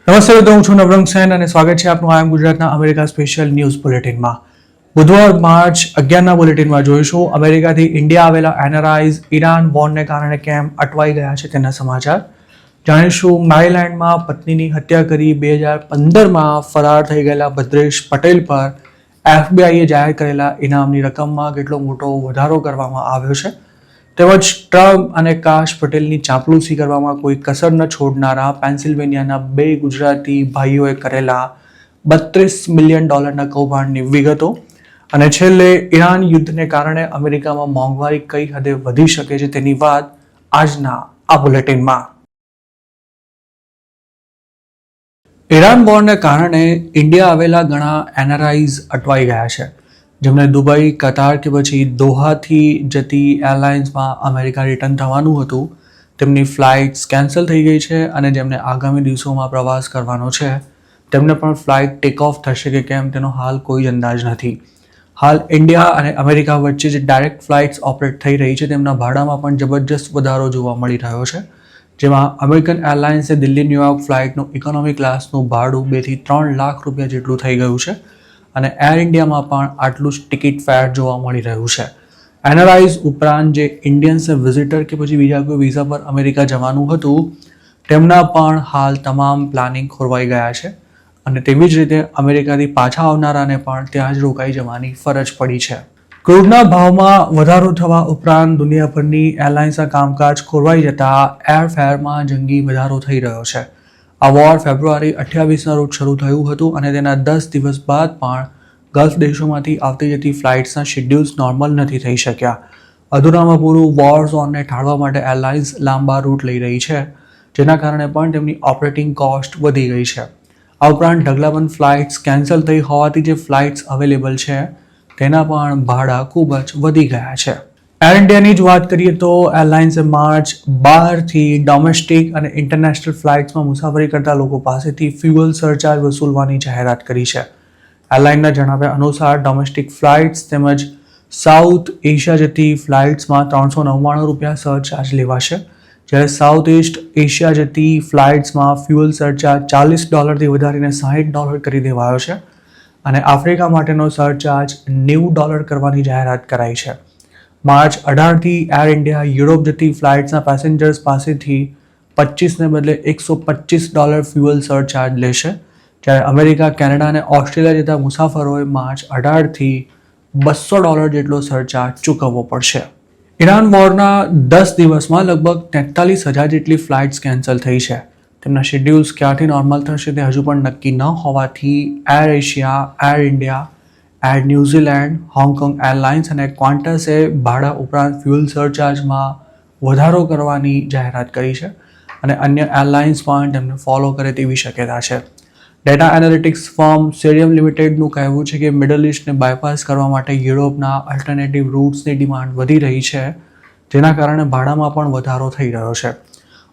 નમસ્તે મિત્રો, હું છું નવરંગ સેન અને સ્વાગત છે આપનું આઈ ગુજરાતના અમેરિકા સ્પેશિયલ ન્યૂઝ બુલેટિનમાં. બુધવાર માર્ચ 11ના બુલેટિનમાં જોઈશું અમેરિકાથી ઇન્ડિયા આવેલા એનઆરઆઈઝ ઈરાન વોરને કારણે કેમ અટવાઈ ગયા છે તેના સમાચાર. જાણીશું મેરીલેન્ડમાં પત્નીની હત્યા કરી 2015માં ફરાર થઈ ગયેલા ભદ્રેશ પટેલ પર એફબીઆઈએ જાહેર કરેલા ઇનામની રકમમાં કેટલો મોટો વધારો કરવામાં આવ્યો છે. તેમજ ટ્રમ્પ અને કાશ પટેલની ચાંપલૂસી કરવામાં કોઈ કસર ન છોડનારા પેન્સિલ્વેનિયાના 2 ગુજરાતી ભાઈઓએ કરેલા $32 મિલિયન કૌભાંડની વિગતો અને છેલ્લે ઈરાન યુદ્ધને કારણે અમેરિકામાં મોંઘવારી કઈ હદે વધી શકે છે તેની વાત આજના આ બુલેટિનમાં. ઈરાન વોરને કારણે ઇન્ડિયા આવેલા ઘણા એનઆરઆઈઝ અટવાઈ ગયા છે, જેમને દુબઈ, કતાર કે પછી દોહાથી જતી એરલાઇન્સમાં અમેરિકા રિટર્ન થવાનું હતું તેમની ફ્લાઇટ્સ કેન્સલ થઈ ગઈ છે અને જેમને આગામી દિવસોમાં પ્રવાસ કરવાનો છે તેમને પણ ફ્લાઇટ ટેક ઓફ થશે કે કેમ તેનો હાલ કોઈ જ અંદાજ નથી. હાલ ઇન્ડિયા અને અમેરિકા વચ્ચે જે ડાયરેક્ટ ફ્લાઇટ્સ ઓપરેટ થઈ રહી છે તેમના ભાડામાં પણ જબરજસ્ત વધારો જોવા મળી રહ્યો છે, જેમાં અમેરિકન એરલાઇન્સે દિલ્હી ન્યુયોર્ક ફ્લાઇટનું ઇકોનોમી ક્લાસનું ભાડું 2 થી 3 લાખ રૂપિયા જેટલું થઈ ગયું છે અને એર ઇન્ડિયામાં પણ આટલું જ ટિકિટ ફેર જોવા મળી રહ્યું છે. એનઆરઆઈઝ ઉપરાંત જે ઇન્ડિયન્સને વિઝિટર કે પછી બીજા કોઈ વિઝા પર અમેરિકા જવાનું હતું તેમના પણ હાલ તમામ પ્લાનિંગ ખોરવાઈ ગયા છે અને તેવી જ રીતે અમેરિકાથી પાછા આવનારાને પણ ત્યાં જ રોકાઈ જવાની ફરજ પડી છે. ક્રૂડના ભાવમાં વધારો થવા ઉપરાંત દુનિયાભરની એરલાઇન્સના કામકાજ ખોરવાઈ જતા એરફેરમાં જંગી વધારો થઈ રહ્યો છે. આ વોર ફેબ્રુઆરી 28ના રોજ શરૂ થયું હતું અને તેના 10 દિવસ બાદ પણ ગલ્ફ દેશોમાંથી આવતી જતી ફ્લાઇટ્સના શેડ્યુલ્સ નોર્મલ નથી થઈ શક્યા. અધૂરામાં પૂરું વોર ઝોનને ટાળવા માટે એરલાઇન્સ લાંબા રૂટ લઈ રહી છે, જેના કારણે પણ તેમની ઓપરેટિંગ કોસ્ટ વધી ગઈ છે. આ ઉપરાંત ઢગલાબંધ ફ્લાઇટ્સ કેન્સલ થઈ હોવાથી જે ફ્લાઇટ્સ અવેલેબલ છે તેના પણ ભાડા ખૂબ જ વધી ગયા છે. એર ઇન્ડિયાની જ વાત કરીએ તો એરલાઇન્સે માર્ચ 12થી ડોમેસ્ટિક અને ઇન્ટરનેશનલ ફ્લાઇટ્સમાં મુસાફરી કરતા લોકો પાસેથી ફ્યુઅલ સરચાર્જ વસૂલવાની જાહેરાત કરી છે. એરલાઇનના જણાવ્યા અનુસાર ડોમેસ્ટિક ફ્લાઇટ્સ તેમજ સાઉથ એશિયા જતી ફ્લાઇટ્સમાં $399 સરચાર્જ લેવાશે, જ્યારે સાઉથ ઇસ્ટ એશિયા જતી ફ્લાઇટ્સમાં ફ્યુઅલ સરચાર્જ $40થી વધારીને $60 કરી દેવાયો છે અને આફ્રિકા માટેનો સરચાર્જ $90 કરવાની જાહેરાત કરાઈ છે. માર્ચ 18થી એર ઇન્ડિયા યુરોપ જતી ફ્લાઇટ્સના પેસેન્જર્સ પાસેથી $25ને બદલે $125 ફ્યુઅલ સરચાર્જ લેશે, જ્યારે અમેરિકા, કેનેડા અને ઓસ્ટ્રેલિયા જતા મુસાફરોએ માર્ચ 18થી $200 જેટલો સરચાર્જ ચૂકવવો પડશે. ઈરાન વોરના 10 દિવસમાં લગભગ 43,000 જેટલી ફ્લાઇટ્સ કેન્સલ થઈ છે. તેમના શેડ્યુલ્સ ક્યારથી નોર્મલ થશે તે હજુ પણ નક્કી ન હોવાથી air Asia, air India, air New Zealand, Hong Kong airlines અને ક્વાન્ટસે ભાડા ઉપરાંત ફ્યુઅલ સરચાર્જમાં વધારો કરવાની જાહેરાત કરી છે અને અન્ય એરલાઇન્સ પણ તેમને ફોલો કરે તેવી શક્યતા છે. ડેટા એનાલિટિક્સ ફર્મ સેરિયમ લિમિટેડનું કહેવું છે કે મિડલ ઇસ્ટને બાયપાસ કરવા માટે યુરોપના અલ્ટરનેટિવ રૂટ્સની ડિમાન્ડ વધી રહી છે, જેના કારણે ભાડામાં પણ વધારો થઈ રહ્યો છે.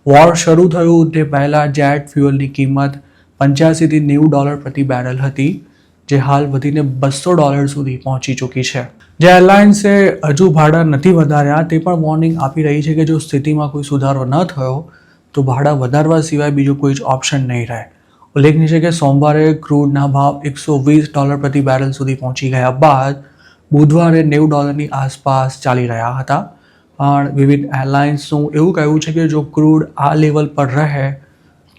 વોર શરૂ થયું તે પહેલાં જેટ ફ્યુઅલની કિંમત $85થી $90 પ્રતિ બેરલ હતી, જે હાલ વધીને $200 સુધી પહોંચી ચૂકી છે. જે એરલાઇન્સે હજુ ભાડા નથી વધાર્યા તે પણ વોર્નિંગ આપી રહી છે કે જો સ્થિતિમાં કોઈ સુધારો ન થયો તો ભાડા વધારવા સિવાય બીજો કોઈ જ ઓપ્શન નહીં રહે. ઉલ્લેખનીય છે કે સોમવારે ક્રૂડના ભાવ $120 પ્રતિ બેરલ સુધી પહોંચી ગયા બાદ બુધવારે $90ની આસપાસ ચાલી રહ્યા હતા. પણ વિવિધ એરલાઇન્સનું એવું કહેવું છે કે જો ક્રૂડ આ લેવલ પર રહે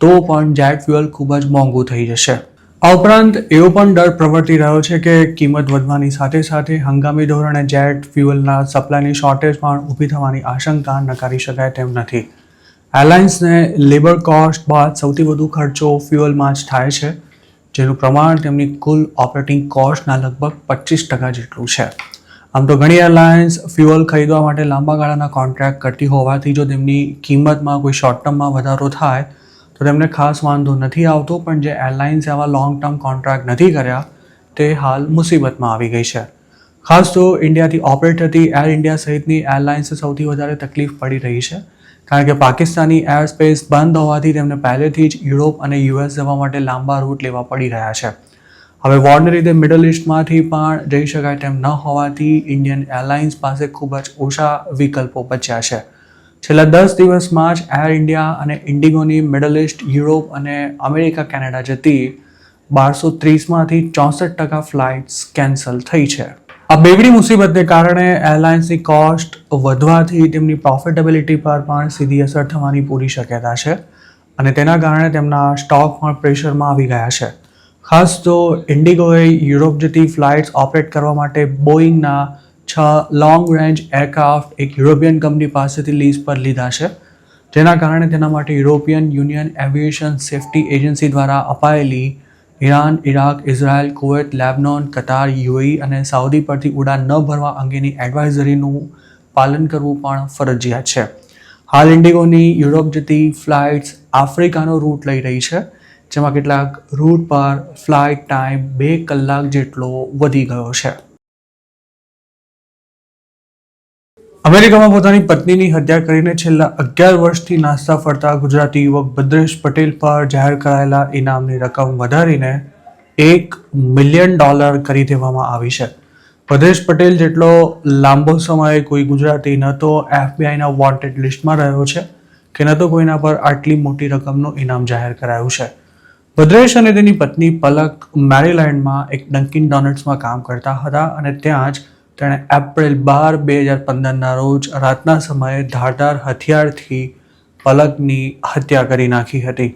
તો પણ જેટ ફ્યુઅલ ખૂબ જ મોંઘું થઈ જશે. આ ઉપરાંત એવો પણ ડર પ્રવર્તી રહ્યો છે કે કિંમત વધવાની સાથે સાથે હંગામી ધોરણે જેટ ફ્યુઅલના સપ્લાયની શોર્ટેજ પણ ઊભી થવાની આશંકા નકારી શકાય તેમ નથી. એરલાઇન્સને લેબર કોસ્ટ બાદ સૌથી વધુ ખર્ચો ફ્યુઅલમાં જ થાય છે, જેનું પ્રમાણ તેમની કુલ ઓપરેટિંગ કોસ્ટના લગભગ 25% જેટલું છે. આમ તો ઘણી એરલાઇન્સ ફ્યુઅલ ખરીદવા માટે લાંબા ગાળાના કોન્ટ્રાક્ટ કરતી હોવાથી જો તેમની કિંમતમાં કોઈ શોર્ટ ટર્મમાં વધારો થાય તો તેમને ખાસ વાંધો નથી આવતો, પણ જે એરલાઇન્સે આવા લોંગ ટર્મ કોન્ટ્રાક્ટ નથી કર્યા તે હાલ મુસીબતમાં આવી ગઈ છે. ખાસ તો ઇન્ડિયાથી ઓપરેટ થતી એર ઇન્ડિયા સહિતની એરલાઇન્સને સૌથી વધારે તકલીફ પડી રહી છે, કારણ કે પાકિસ્તાની એર સ્પેસ બંધ હોવાથી તેમને પહેલેથી જ યુરોપ અને યુએસ જવા માટે લાંબા રૂટ લેવા પડી રહ્યા છે. હવે વોરને લીધે મિડલ ઇસ્ટમાંથી પણ જઈ શકાય તેમ ન હોવાથી ઇન્ડિયન એરલાઇન્સ પાસે ખૂબ જ ઓછા વિકલ્પો બચ્યા છે, છેલ્લા 10 દિવસમાં જ એર ઇન્ડિયા અને ઇન્ડિગોની મિડલ ઇસ્ટ, યુરોપ અને અમેરિકા કેનેડા જતી 1230માંથી 64% ફ્લાઇટ્સ કેન્સલ થઈ છે. આ બેવડી મુસીબતને કારણે એરલાઇન્સની કોસ્ટ વધવાથી તેમની પ્રોફિટેબિલિટી પર પણ સીધી અસર થવાની પૂરી શક્યતા છે અને તેના કારણે તેમના સ્ટોક પણ પ્રેશરમાં આવી ગયા છે. ખાસ તો ઇન્ડિગોએ યુરોપ જતી ફ્લાઇટ્સ ઓપરેટ કરવા માટે બોઈંગના 6 લોંગ રેન્જ એરક્રાફ્ટ એક યુરોપિયન કંપની પાસેથી લીઝ પર લીધા છે, જેના કારણે તેના માટે European union aviation safety agency દ્વારા અપાયેલી Iran, Iraq, Israel, Kuwait, Lebanon, Qatar, UAE અને સાઉદી પરથી ઉડાન ન ભરવા અંગેની એડવાઇઝરીનું પાલન કરવું પણ ફરજિયાત છે. હાલ ઇન્ડિગોની યુરોપ જતી ફ્લાઇટ્સ આફ્રિકાનો રૂટ લઈ રહી છે, જેમાં કેટલાક રૂટ પર ફ્લાઇટ ટાઈમ 2 કલાક જેટલો વધી ગયો છે. અમેરિકામાં પોતાની પત્નીની હત્યા કરીને છેલ્લા 11 વર્ષથી નાસ્તા ફરતા ગુજરાતી યુવક ભદ્રેશ પટેલ પર જાહેર કરાયેલા ઇનામની રકમ વધારીને $1 મિલિયન કરી દેવામાં આવી છે. ભદ્રેશ પટેલ જેટલો લાંબો સમય કોઈ ગુજરાતી ન તો FBI વોન્ટેડ લિસ્ટમાં રહ્યો છે કે ન તો કોઈના પર આટલી મોટી રકમનું ઇનામ જાહેર કરાયું છે. ભદ્રેશ અને તેની પત્ની પલક મેરીલેન્ડમાં એક ડંકિન ડોનટ્સમાં કામ કરતા હતા અને ત્યાં જ તેણે એપ્રિલ 12, 2015ના રોજ રાતના સમયે ધારદાર હથિયારથી પલકની હત્યા કરી નાખી હતી.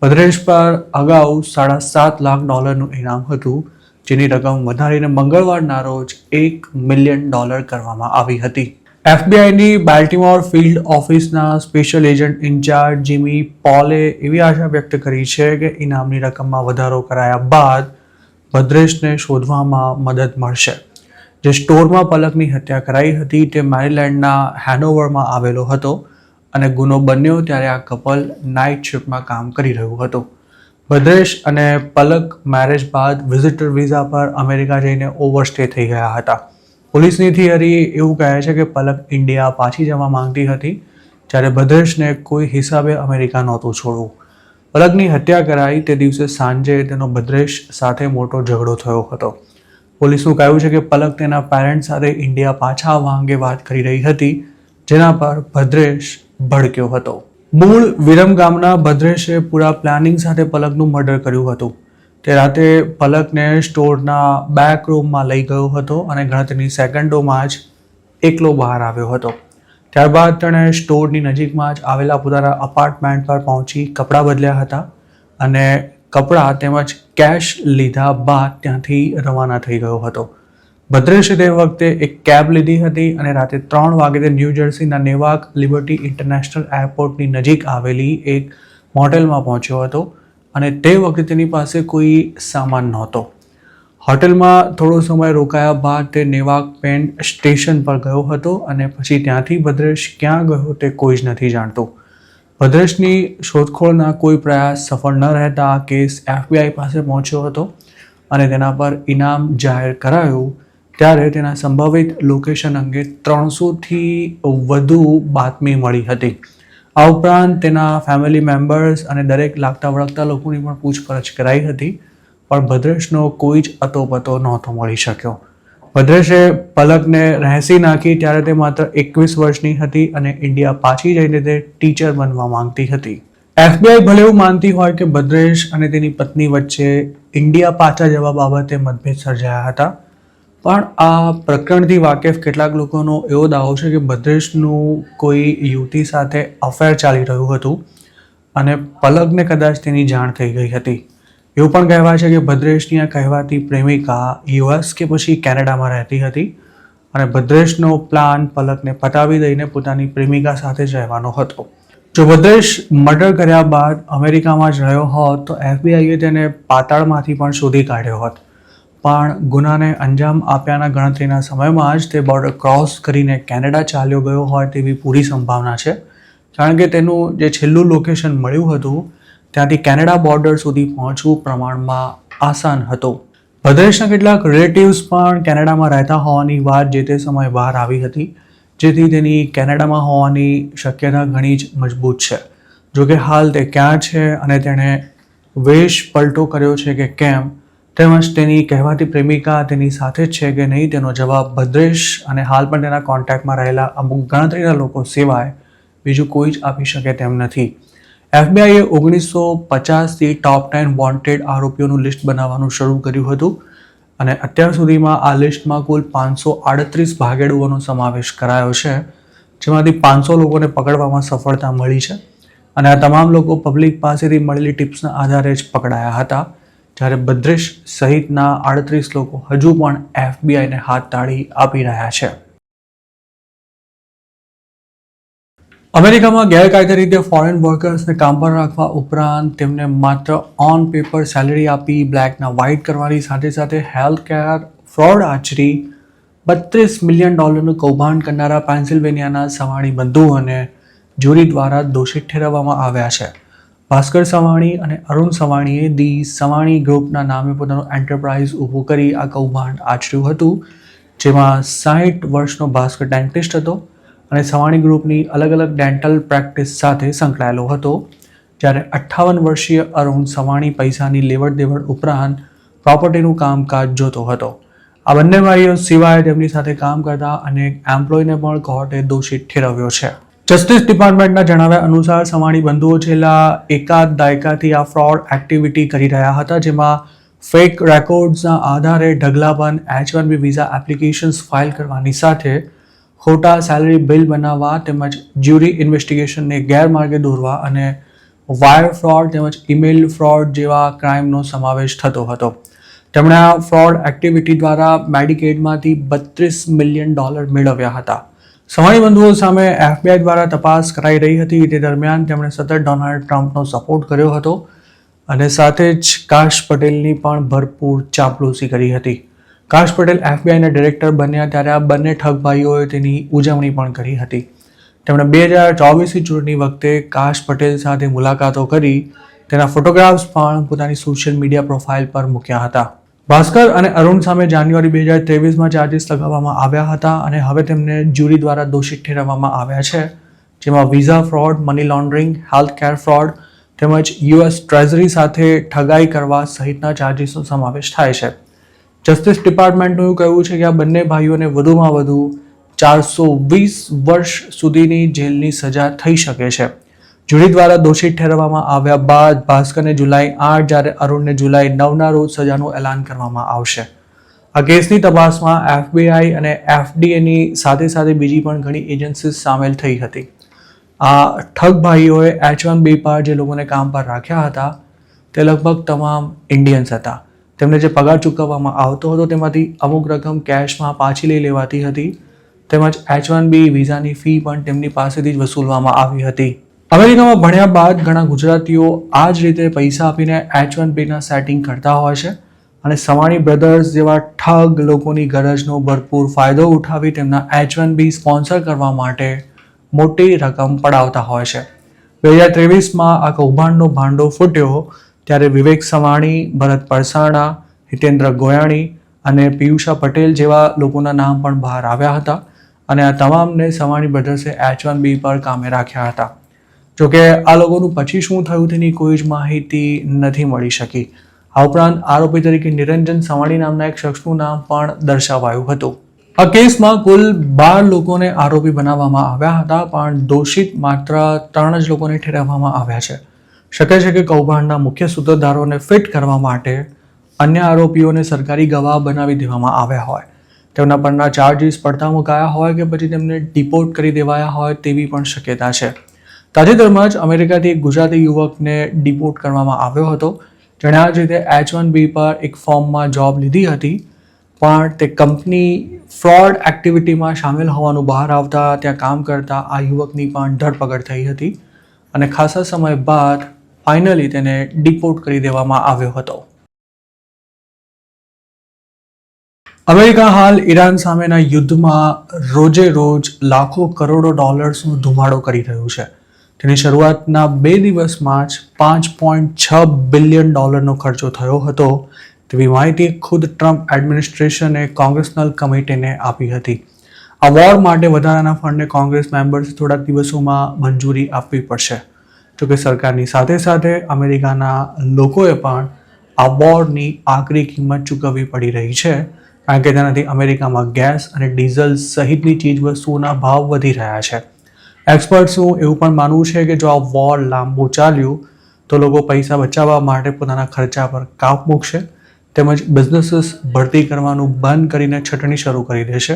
ભદ્રેશ પર અગાઉ $7.5 લાખનું ઇનામ હતું, જેની રકમ વધારીને મંગળવારના રોજ $1 મિલિયન કરવામાં આવી હતી. FBIની બાલ્ટિમોર ફિલ્ડ ઓફિસના સ્પેશિયલ એજન્ટ ઇન્ચાર્જ જીમી પોલે એવી આશા વ્યક્ત કરી છે કે ઇનામની રકમમાં વધારો કરાયા બાદ ભદ્રેશને શોધવામાં મદદ મળશે. જે સ્ટોરમાં પલકની હત્યા કરાઈ હતી તે મેરીલેન્ડના હેનોવરમાં આવેલો હતો અને ગુનો બન્યો ત્યારે આ કપલ નાઇટ શિફ્ટમાં કામ કરી રહ્યું હતું. ભદ્રેશ અને પલક મેરેજ બાદ વિઝિટર વિઝા પર અમેરિકા જઈને ઓવરસ્ટે થઈ ગયા હતા. પોલીસની થિયરી એવું કહે છે કે પલક ઇન્ડિયા પાછી જવા માંગતી હતી, જ્યારે ભદ્રેશને કોઈ હિસાબે અમેરિકા નહોતું છોડવું. પલકની હત્યા કરાઈ તે દિવસે સાંજે તેનો ભદ્રેશ સાથે મોટો ઝઘડો થયો હતો. પોલીસનું કહેવું છે કે પલક તેના પેરેન્ટ્સ સાથે ઇન્ડિયા પાછા આવવા અંગે વાત કરી રહી હતી, જેના પર ભદ્રેશ ભડક્યો હતો. મૂળ વિરમ ગામના ભદ્રેશે પૂરા પ્લાનિંગ સાથે પલકનું મર્ડર કર્યું હતું. તે રાતે પલકને સ્ટોરના બેક રૂમમાં લઈ ગયો હતો અને ગણતરીની સેકન્ડોમાં જ એકલો બહાર આવ્યો હતો. ત્યારબાદ તેણે સ્ટોરની નજીકમાં જ આવેલા પોતાના અપાર્ટમેન્ટ પર પહોંચી કપડાં બદલ્યા હતા અને કપડાં તેમજ કેશ લીધા બાદ ત્યાંથી રવાના થઈ ગયો હતો. ભદ્રેશે તે વખતે એક કેબ લીધી હતી અને રાતે 3 વાગે તે ન્યૂ જર્સીના નેવાક લિબર્ટી ઇન્ટરનેશનલ એરપોર્ટની નજીક આવેલી એક મોટેલમાં પહોંચ્યો હતો અને તે વખતે તેની પાસે કોઈ સામાન નહોતો. હોટેલમાં થોડો સમય રોકાયા બાદ તે નેવાક પેન સ્ટેશન પર ગયો હતો અને પછી ત્યાંથી ભદ્રેશ ક્યાં ગયો તે કોઈ જ નથી જાણતું. ભદ્રેશની શોધખોળના કોઈ પ્રયાસ સફળ ન રહેતા આ કેસ FBI પાસે પહોંચ્યો હતો અને તેના પર ઇનામ જાહેર કરાયું ત્યારે તેના સંભવિત લોકેશન અંગે 300થી વધુ બાતમી મળી હતી. આ ઉપરાંત તેના ફેમિલી મેમ્બર્સ અને દરેક લાગતા વળગતા લોકોની પણ પૂછપરછ કરાઈ હતી, પણ ભદ્રેશનો કોઈ જ અતોપતો નહોતો મળી શક્યો. ભદ્રેશે પલકને રહેસી નાખી ત્યારે તે માત્ર 21 વર્ષની હતી અને ઇન્ડિયા પાછી જઈને તે ટીચર બનવા માંગતી હતી. FBI ભલે એવું માનતી હોય કે ભદ્રેશ અને તેની પત્ની વચ્ચે ઇન્ડિયા પાછા જવા બાબતે મતભેદ સર્જાયા હતા, પણ આ પ્રકરણથી વાકેફ કેટલાક લોકોનો એવો દાવો છે કે ભદ્રેશનું કોઈ યુવતી સાથે અફેર ચાલી રહ્યું હતું અને પલકને કદાચ તેની જાણ થઈ ગઈ હતી. એવું પણ કહેવાય છે કે ભદ્રેશની આ કહેવાતી પ્રેમિકા US કે પછી કેનેડામાં રહેતી હતી અને ભદ્રેશનો પ્લાન પલકને પટાવી દઈને પોતાની પ્રેમિકા સાથે જ રહેવાનો હતો. જો ભદ્રેશ મર્ડર કર્યા બાદ અમેરિકામાં જ રહ્યો હોત તો FBIએ તેને પાતાળમાંથી પણ શોધી કાઢ્યો હોત, પણ ગુનાને અંજામ આપ્યાના ગણતરીના સમયમાં જ તે બોર્ડર ક્રોસ કરીને કેનેડા ચાલ્યો ગયો હોય તેવી પૂરી સંભાવના છે, કારણ કે તેનું જે છેલ્લું લોકેશન મળ્યું હતું ત્યાંથી કેનેડા બોર્ડર સુધી પહોંચવું પ્રમાણમાં આસાન હતું. ભદ્રેશના કેટલાક રિલેટિવ્સ પણ કેનેડામાં રહેતા હોવાની વાત જે તે સમયે બહાર આવી હતી, જેથી તેની કેનેડામાં હોવાની શક્યતા ઘણી જ મજબૂત છે. જોકે હાલ તે ક્યાં છે અને તેણે વેશ પલટો કર્યો છે કે કેમ, તેમજ તેની કહેવાતી પ્રેમિકા તેની સાથે જ છે કે નહીં તેનો જવાબ ભદ્રેશ અને હાલ પણ તેના કોન્ટેક્ટમાં રહેલા અમુક ગણતરીના લોકો સિવાય બીજું કોઈ જ આપી શકે તેમ નથી. એફબીઆઈએ 1950થી ટોપ 10 વોન્ટેડ આરોપીઓનું લિસ્ટ બનાવવાનું શરૂ કર્યું હતું અને અત્યાર સુધીમાં આ લિસ્ટમાં કુલ 538 ભાગેડુઓનો સમાવેશ કરાયો છે, જેમાંથી 500 લોકોને પકડવામાં સફળતા મળી છે અને આ તમામ લોકો પબ્લિક પાસેથી મળેલી ટિપ્સના આધારે જ પકડાયા હતા, જ્યારે 32 સહિતના 38 લોકો હજુ પણ એફબીઆઈને હાથતાળી આપી રહ્યા છે. અમેરિકામાં ગેરકાયદે રીતે ફોરેન વર્કર્સને કામ પર રાખવા ઉપરાંત તેમને માત્ર ઓન પેપર સેલેરી આપી બ્લેકના વ્હાઇટ કરવાની સાથે સાથે હેલ્થ કેર ફ્રોડ આચરી $32 મિલિયન કૌભાંડ કરનારા પેન્સિલ્વેનિયાના સવાણી બંધુઓને જ્યુરી દ્વારા દોષિત ઠેરવવામાં આવ્યા છે. ભાસ્કર સવાણી અને અરુણ સવાણીએ ધી સવાણી ગ્રુપના નામે પોતાનું એન્ટરપ્રાઇઝ ઊભું કરી આ કૌભાંડ આચર્યું હતું, જેમાં 60 વર્ષનો ભાસ્કર ડેન્ટિસ્ટ હતો અને સવાણી ગ્રુપની અલગ અલગ ડેન્ટલ પ્રેક્ટિસ સાથે સંકળાયેલો હતો, જ્યારે 58 વર્ષીય અરુણ સવાણી પૈસાની લેવડ દેવડ ઉપરાંત પ્રોપર્ટીનું કામકાજ જોતો હતો. આ બંને ભાઈઓ સિવાય તેમની સાથે કામ કરતા અનેક એમ્પ્લોયને પણ કોર્ટે દોષિત ઠેરવ્યો છે. જસ્ટિસ ડિપાર્ટમેન્ટના જણાવ્યા અનુસાર સવાણી બંધુઓ છેલ્લા એકાદ દાયકાથી આ ફ્રોડ એક્ટિવિટી કરી રહ્યા હતા, જેમાં ફેક રેકોર્ડ્સના આધારે ઢગલાબંધ H-1B વિઝા એપ્લિકેશન્સ ફાઇલ કરવાની સાથે ખોટા સેલરી બિલ બનાવવા તેમજ જ્યુરી ઇન્વેસ્ટિગેશનને ગેરમાર્ગે દોરવા અને વાયર ફ્રોડ તેમજ ઈમેલ ફ્રોડ જેવા ક્રાઇમનો સમાવેશ થતો હતો. તેમણે આ ફ્રોડ એક્ટિવિટી દ્વારા મેડિકેડમાંથી $32 મિલિયન મેળવ્યા હતા. સવાણી બંધુઓ સામે એફબીઆઈ દ્વારા તપાસ કરાઈ રહી હતી. તે દરમિયાન તેમણે સતત ડોનાલ્ડ ટ્રમ્પનો સપોર્ટ કર્યો હતો અને સાથે જ કાશ પટેલની પણ ભરપૂર ચાંપલૂસી કરી હતી. કાશ પટેલ એફબીઆઈના ડિરેક્ટર બન્યા ત્યારે આ બંને ઠગભાઈઓએ તેની ઉજવણી પણ કરી હતી. તેમણે 2024ની ચૂંટણી વખતે કાશ પટેલ સાથે મુલાકાતો કરી તેના ફોટોગ્રાફ્સ પણ પોતાની સોશિયલ મીડિયા પ્રોફાઇલ પર મૂક્યા હતા. ભાસ્કર અને અરુણ સામે જાન્યુઆરી 2023માં ચાર્જીસ લગાવવામાં આવ્યા હતા અને હવે તેમને જ્યુરી દ્વારા દોષિત ઠેરવવામાં આવ્યા છે, જેમાં visa fraud, money laundering, health care fraud તેમજ યુએસ ટ્રેઝરી સાથે ઠગાઈ કરવા સહિતના ચાર્જીસનો સમાવેશ થાય છે. જસ્ટિસ ડિપાર્ટમેન્ટનું એવું કહેવું છે કે આ બંને ભાઈઓને વધુમાં વધુ 420 વર્ષ સુધીની જેલની સજા થઈ શકે છે. જ્યુરી દ્વારા દોષિત ઠેરવવામાં આવ્યા બાદ ભાસ્કરને જુલાઈ 8 જ્યારે અરુણને જુલાઈ 9ના રોજ સજાનું એલાન કરવામાં આવશે. આ કેસની તપાસમાં એફબીઆઈ અને એફડીએની સાથે સાથે બીજી પણ ઘણી એજન્સીઝ સામેલ થઈ હતી. આ ઠગ ભાઈઓએ H-1B પર જે લોકોને કામ પર રાખ્યા હતા તે લગભગ તમામ ઇન્ડિયન્સ હતા. તેમને જે પગાર ચૂકવવામાં આવતો હતો તેમાંથી અમુક રકમ કેશમાં પાછી લઈ લેવાતી હતી તેમજ H-1B વિઝાની ફી પણ તેમની પાસેથી જ વસૂલવામાં આવી હતી. અમેરિકામાં ભણ્યા બાદ ઘણા ગુજરાતીઓ આ જ રીતે પૈસા આપીને H-1Bના સેટિંગ કરતા હોય છે અને સવાણી બ્રધર્સ જેવા ઠગ લોકોની ગરજનો ભરપૂર ફાયદો ઉઠાવી તેમના H-1B સ્પોન્સર કરવા માટે મોટી રકમ પડાવતા હોય છે. 2023માં આ કૌભાંડનો ભાંડો ફૂટ્યો ત્યારે વિવેક સવાણી, ભરત પરસાણા, હિતેન્દ્ર ગોયાણી અને પિયુષા પટેલ જેવા લોકોના નામ પણ બહાર આવ્યા હતા અને આ તમામને સવાણી બ્રધર્સે H-1B પર કામે રાખ્યા હતા. જોકે આ લોકોનું પછી શું થયું તેની કોઈ જ માહિતી નથી મળી શકી. આ ઉપરાંત આરોપી તરીકે નિરંજન સવાણી નામના એક શખ્સનું નામ પણ દર્શાવાયું હતું. આ કેસમાં કુલ 12 લોકોને આરોપી બનાવવામાં આવ્યા હતા, પણ દોષિત માત્ર 3 જ લોકોને ઠેરવવામાં આવ્યા છે. શક્ય છે કે કૌભાંડના મુખ્ય સૂત્રધારોને ફિટ કરવા માટે અન્ય આરોપીઓને સરકારી ગવાહ બનાવી દેવામાં આવ્યા હોય, તેમના પરના ચાર્જીસ પડતા મુકાયા હોય કે પછી તેમને ડિપોર્ટ કરી દેવાયા હોય તેવી પણ શક્યતા છે. તાજેતરમાં જ અમેરિકાથી એક ગુજરાતી યુવકને ડિપોર્ટ કરવામાં આવ્યો હતો, જેણે આ જ રીતે H-1B પર એક ફોર્મમાં જોબ લીધી હતી, પણ તે કંપની ફ્રોડ એક્ટિવિટીમાં સામેલ હોવાનું બહાર આવતા ત્યાં કામ કરતા આ યુવકની પણ ધરપકડ થઈ હતી અને ખાસા સમય બાદ ફાઇનલી તેને ડિપોર્ટ કરી દેવામાં આવ્યો હતો. અમેરિકા હાલ ઈરાન સામેના યુદ્ધમાં રોજે રોજ લાખો કરોડો ડોલર્સનો ધુમાડો કરી રહ્યું છે. તેની શરૂઆતના 2 દિવસમાં જ $5.6 બિલિયન ખર્ચો થયો હતો તેવી માહિતી ખુદ ટ્રમ્પ એડમિનિસ્ટ્રેશને કોંગ્રેશનલ કમિટીને આપી હતી. આ વોર માટે વધારાના ફંડને કોંગ્રેસ મેમ્બર્સે થોડાક દિવસોમાં મંજૂરી આપવી પડશે. જોકે સરકારની સાથે સાથે અમેરિકાના લોકોએ પણ આ વોરની આકરી કિંમત ચૂકવવી પડી રહી છે, કારણ કે તેનાથી અમેરિકામાં ગેસ અને ડીઝલ સહિતની ચીજવસ્તુઓના ભાવ વધી રહ્યા છે. એક્સપર્ટ્સનું એવું પણ માનવું છે કે જો આ વોર લાંબુ ચાલ્યું તો લોકો પૈસા બચાવવા માટે પોતાના ખર્ચા પર કાપ મૂકશે તેમજ બિઝનેસીસ ભરતી કરવાનું બંધ કરીને છટણી શરૂ કરી દેશે,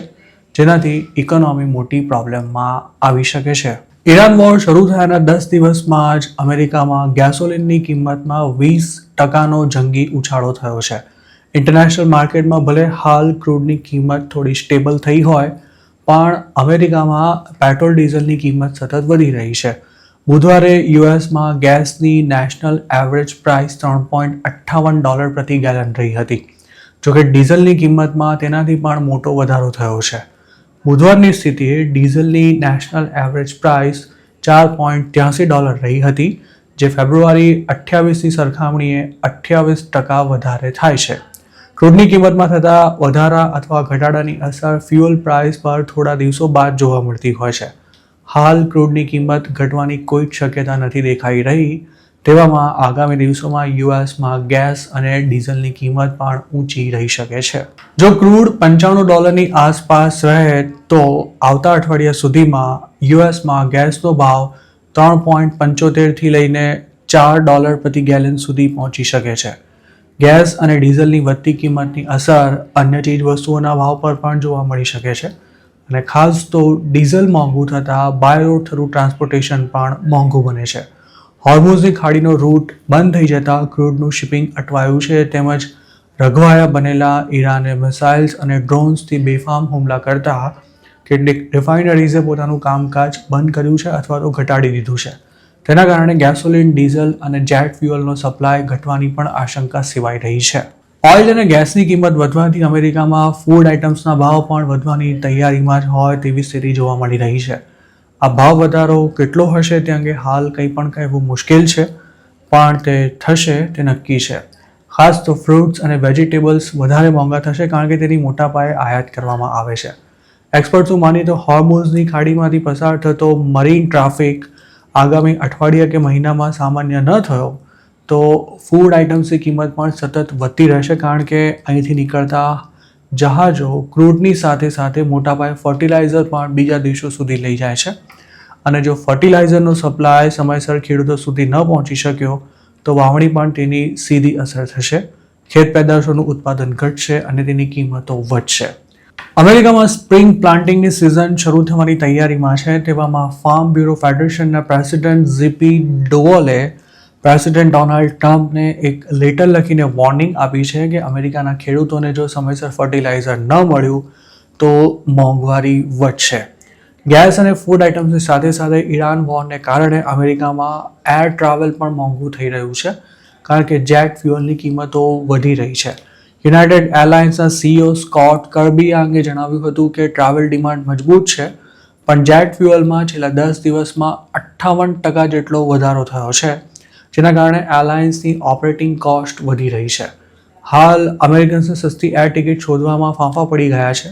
જેનાથી ઇકોનોમી મોટી પ્રોબ્લેમમાં આવી શકે છે. ઈરાન વોર શરૂ થયાના 10 દિવસમાં જ અમેરિકામાં ગેસોલિનની કિંમતમાં 20% જંગી ઉછાળો થયો છે. ઇન્ટરનેશનલ માર્કેટમાં ભલે હાલ ક્રૂડની કિંમત થોડી સ્ટેબલ થઈ હોય, પણ અમેરિકામાં પેટ્રોલ ડીઝલની કિંમત સતત વધી રહી છે. બુધવારે યુએસમાં ગેસની નેશનલ એવરેજ પ્રાઇસ $3.58 પ્રતિ ગેલન રહી હતી. જોકે ડીઝલની કિંમતમાં તેનાથી પણ મોટો વધારો થયો છે. બુધવારની સ્થિતિએ ડીઝલની નેશનલ એવરેજ પ્રાઇસ $4.83 રહી હતી, જે ફેબ્રુઆરી 28ની સરખામણીએ 28% વધારે થાય છે. ક્રૂડની કિંમતમાં થતા વધારા અથવા ઘટાડાની અસર ફ્યુઅલ પ્રાઇસ પર થોડા દિવસો બાદ જોવા મળતી હોય છે. હાલ ક્રૂડની કિંમત ઘટવાની કોઈ જ શક્યતા નથી દેખાઈ રહી. તેવામાં આગામી દિવસોમાં યુએસમાં ગેસ અને ડીઝલની કિંમત પણ ઊંચી રહી શકે છે. જો ક્રૂડ $95ની આસપાસ રહે તો આવતા અઠવાડિયા સુધીમાં યુએસમાં ગેસનો ભાવ $3.75થી લઈને $4 પ્રતિ ગેલન સુધી પહોંચી શકે છે. ગેસ અને ડીઝલની વધતી કિંમતની અસર અન્ય ચીજ વસ્તુઓના ભાવ પર પણ જોવા મળી શકે છે અને ખાસ તો ડીઝલ મોંઘું થતાં બાય રોડ થ્રુ ટ્રાન્સપોર્ટેશન પણ મોંઘું બને છે. હોર્મુઝની ખાડીનો રૂટ બંધ થઈ જતાં ક્રૂડનું શિપિંગ અટવાયું છે, તેમજ રઘવાયા બનેલા ઈરાને મિસાઇલ્સ અને ડ્રોન્સથી બેફામ હુમલા કરતા કેટલીક રિફાઇનરીઝે પોતાનું કામકાજ બંધ કર્યું છે અથવા તો ઘટાડી દીધું છે. તેના કારણે ગેસોલિન, ડીઝલ અને જેટ ફ્યુઅલનો સપ્લાય ઘટવાની પણ આશંકા સેવાઈ રહી છે. ઓઇલ અને ગેસની કિંમત વધવાથી અમેરિકામાં ફૂડ આઇટમ્સના ભાવ પણ વધવાની તૈયારીમાં જ હોય તેવી સ્થિતિ જોવા મળી રહી છે. આ ભાવ વધારો કેટલો હશે તે અંગે હાલ કંઈ પણ કહેવું મુશ્કેલ છે, પણ તે થશે તે નક્કી છે. ખાસ તો ફ્રૂટ્સ અને વેજીટેબલ્સ વધારે મોંઘા થશે કારણ કે તેની મોટા પાયે આયાત કરવામાં આવે છે. એક્સપર્ટ્સનું માનીએ તો હોર્મુઝની ખાડીમાંથી પસાર થતો મરીન ટ્રાફિક આગામી અઠવાડિયા કે મહિનામાં સામાન્ય ન થયો તો ફૂડ આઇટમ્સની કિંમત પણ સતત વધતી રહેશે, કારણ કે અહીંથી નીકળતા જહાજો ક્રૂડની સાથે સાથે મોટા પાયે ફર્ટિલાઇઝર પણ બીજા દેશો સુધી લઈ જાય છે અને જો ફર્ટિલાઇઝરનો સપ્લાય સમયસર ખેડૂતો સુધી ન પહોંચી શક્યો તો વાવણી પણ તેની સીધી અસર થશે. ખેત પેદાશોનું ઉત્પાદન ઘટશે અને તેની કિંમતો વધશે. અમેરિકામાં સ્પ્રિંગ પ્લાન્ટિંગની સિઝન શરૂ થવાની તૈયારીમાં છે. તેવામાં ફાર્મ બ્યુરો ફેડરેશનના president Zippy Duvall president Donald ટ્રમ્પને એક લેટર લખીને વોર્નિંગ આપી છે કે અમેરિકાના ખેડૂતોને જો સમયસર ફર્ટિલાઇઝર ન મળ્યું તો મોંઘવારી વધશે. ગેસ અને ફૂડ આઇટમ્સની સાથે સાથે ઈરાન વોરને કારણે અમેરિકામાં એર ટ્રાવેલ પણ મોંઘું થઈ રહ્યું છે, કારણ કે જેટ ફ્યુઅલની કિંમતો વધી રહી છે. યુનાઇટેડ એરલાઇન્સના સીઈઓ સ્કોટ કર્બી આ અંગે જણાવ્યું હતું કે ટ્રાવેલ ડિમાન્ડ મજબૂત છે, પણ જેટ ફ્યુઅલમાં છેલ્લા 10 દિવસમાં 58% જેટલો વધારો થયો છે, જેના કારણે એરલાઇન્સની ઓપરેટિંગ કોસ્ટ વધી રહી છે. હાલ અમેરિકન્સને સસ્તી એર ટિકિટ શોધવામાં ફાંફા પડી ગયા છે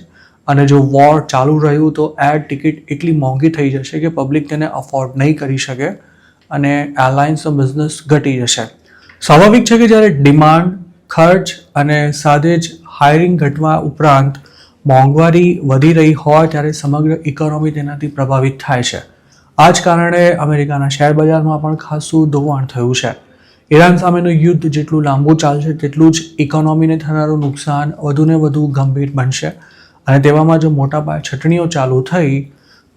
અને જો વોર ચાલુ રહ્યું તો એર ટિકિટ એટલી મોંઘી થઈ જશે કે પબ્લિક તેને અફોર્ડ નહીં કરી શકે અને એરલાઇન્સનો બિઝનેસ ઘટી જશે. સ્વાભાવિક છે કે જ્યારે ડિમાન્ડ, ખર્ચ અને સાથે જ હાયરિંગ ઘટવા ઉપરાંત મોંઘવારી વધી રહી હોય ત્યારે સમગ્ર ઇકોનોમી તેનાથી પ્રભાવિત થાય છે. આ જ કારણે અમેરિકાના શેર બજારમાં પણ ખાસું ધોવાણ થયું છે. ઈરાન સામેનું યુદ્ધ જેટલું લાંબુ ચાલશે તેટલું જ ઇકોનોમીને થનારું નુકસાન વધુને વધુ ગંભીર બનશે અને તેવામાં જો મોટા પાયે છટણીઓ ચાલુ થઈ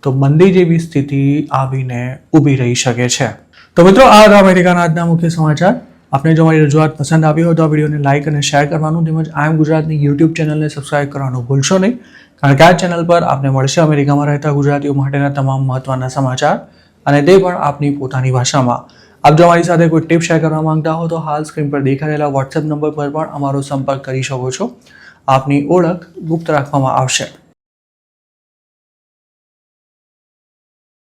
તો મંદી જેવી સ્થિતિ આવીને ઊભી રહી શકે છે. તો મિત્રો, આ હતા અમેરિકાના આજના મુખ્ય સમાચાર. આપને જો મારી રજૂઆત પસંદ આવી હોય તો આ વિડીયોને લાઇક અને શેર કરવાનું તેમજ આઈ એમ ગુજરાતની યુટ્યુબ ચેનલને સબસ્ક્રાઇબ કરવાનું ભૂલશો નહીં, કારણ કે આ ચેનલ પર આપને મળશે અમેરિકામાં રહેતા ગુજરાતીઓ માટેના તમામ મહત્ત્વના સમાચાર અને તે પણ આપની પોતાની ભાષામાં. આપ જો અમારી સાથે કોઈ ટિપ શેર કરવા માંગતા હો તો હાલ સ્ક્રીન પર દેખાઈ રહેલા વોટ્સએપ નંબર પર પણ અમારો સંપર્ક કરી શકો છો. આપની ઓળખ ગુપ્ત રાખવામાં આવશે.